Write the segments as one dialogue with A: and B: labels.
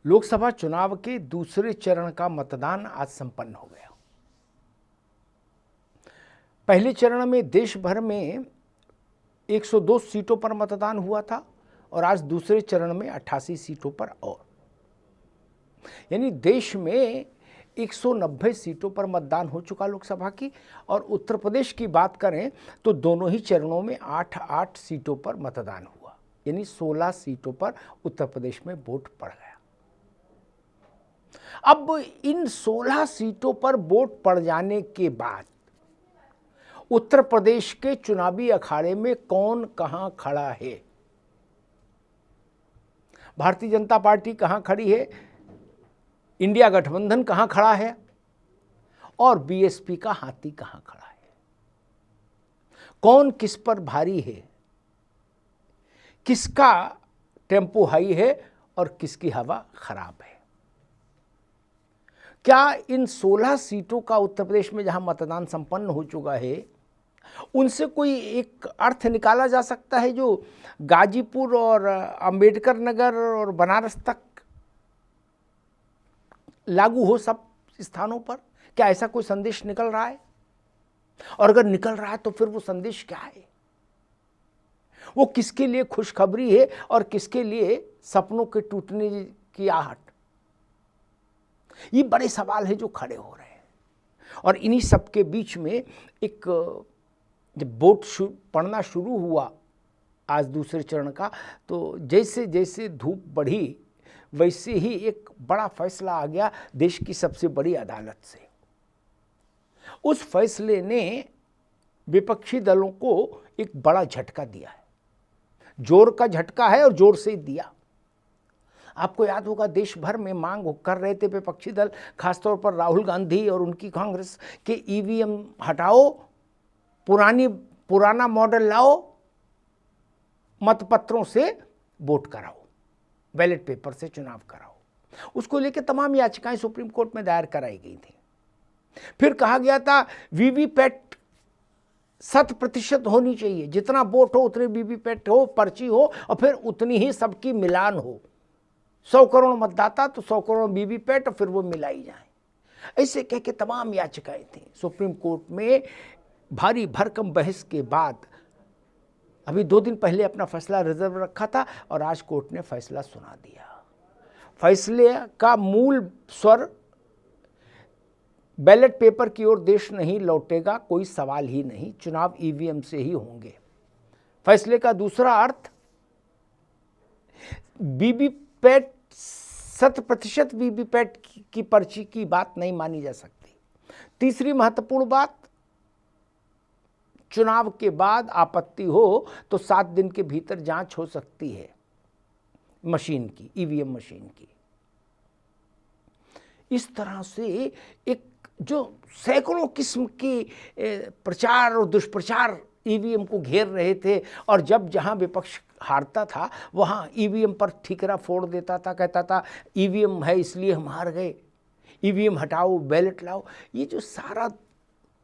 A: लोकसभा चुनाव के दूसरे चरण का मतदान आज संपन्न हो गया। पहले चरण में देश भर में 102 सीटों पर मतदान हुआ था और आज दूसरे चरण में 88 सीटों पर, और यानी देश में 190 सीटों पर मतदान हो चुका लोकसभा की। और उत्तर प्रदेश की बात करें तो दोनों ही चरणों में 8-8 सीटों पर मतदान हुआ, यानी 16 सीटों पर उत्तर प्रदेश में वोट पड़ गया। अब इन 16 सीटों पर वोट पड़ जाने के बाद उत्तर प्रदेश के चुनावी अखाड़े में कौन कहां खड़ा है, भारतीय जनता पार्टी कहां खड़ी है, इंडिया गठबंधन कहां खड़ा है और बीएसपी का हाथी कहां खड़ा है, कौन किस पर भारी है, किसका टेम्पो हाई है और किसकी हवा खराब है। क्या इन 16 सीटों का उत्तर प्रदेश में जहां मतदान संपन्न हो चुका है उनसे कोई एक अर्थ निकाला जा सकता है जो गाजीपुर और अंबेडकर नगर और बनारस तक लागू हो सब स्थानों पर? क्या ऐसा कोई संदेश निकल रहा है? और अगर निकल रहा है तो फिर वो संदेश क्या है? वो किसके लिए खुशखबरी है और किसके लिए सपनों के टूटने की आहट? ये बड़े सवाल है जो खड़े हो रहे हैं। और इन्हीं सब के बीच में एक जब वोट पड़ना शुरू हुआ आज दूसरे चरण का, तो जैसे जैसे धूप बढ़ी वैसे ही एक बड़ा फैसला आ गया देश की सबसे बड़ी अदालत से। उस फैसले ने विपक्षी दलों को एक बड़ा झटका दिया है, जोर का झटका है और जोर से दिया। आपको याद होगा देश भर में मांग कर रहे थे विपक्षी दल, खासतौर पर राहुल गांधी और उनकी कांग्रेस के ईवीएम हटाओ, पुराना मॉडल लाओ, मतपत्रों से वोट कराओ, बैलेट पेपर से चुनाव कराओ। उसको लेकर तमाम याचिकाएं सुप्रीम कोर्ट में दायर कराई गई थी। फिर कहा गया था वीवीपैट 100% होनी चाहिए, जितना वोट हो उतने वीवीपैट हो, पर्ची हो और फिर उतनी ही सबकी मिलान हो। 100 करोड़ मतदाता तो 100 करोड़ वीवीपैट और फिर वो मिलाई जाए। ऐसे कह के तमाम याचिकाएं थी। सुप्रीम कोर्ट में भारी भरकम बहस के बाद अभी 2 दिन पहले अपना फैसला रिजर्व रखा था और आज कोर्ट ने फैसला सुना दिया। फैसले का मूल स्वर बैलेट पेपर की ओर देश नहीं लौटेगा, कोई सवाल ही नहीं, चुनाव ईवीएम से ही होंगे। फैसले का दूसरा अर्थ वीवीपैट 100% वीवीपैट की पर्ची की बात नहीं मानी जा सकती। तीसरी महत्वपूर्ण बात, चुनाव के बाद आपत्ति हो तो 7 दिन के भीतर जांच हो सकती है मशीन की, ईवीएम मशीन की। इस तरह से एक जो सैकड़ों किस्म की प्रचार और दुष्प्रचार ईवीएम को घेर रहे थे, और जब जहां विपक्ष हारता था वहां ईवीएम पर ठीकरा फोड़ देता था, कहता था ईवीएम है इसलिए हम हार गए, ईवीएम हटाओ, बैलेट लाओ। ये जो सारा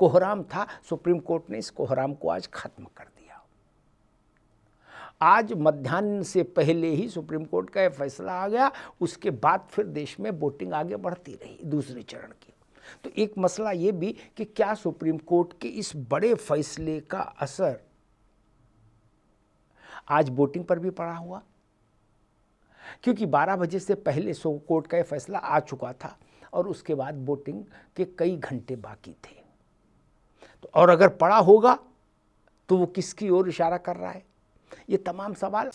A: कोहराम था, सुप्रीम कोर्ट ने इस कोहराम को आज खत्म कर दिया। आज मध्याह्न से पहले ही सुप्रीम कोर्ट का यह फैसला आ गया। उसके बाद फिर देश में वोटिंग आगे बढ़ती रही दूसरे चरण की। तो एक मसला ये भी कि क्या सुप्रीम कोर्ट के इस बड़े फैसले का असर आज वोटिंग पर भी पड़ा हुआ, क्योंकि 12 बजे से पहले कोर्ट का यह फैसला आ चुका था और उसके बाद वोटिंग के कई घंटे बाकी थे। तो और अगर पड़ा होगा तो वो किसकी ओर इशारा कर रहा है? ये तमाम सवाल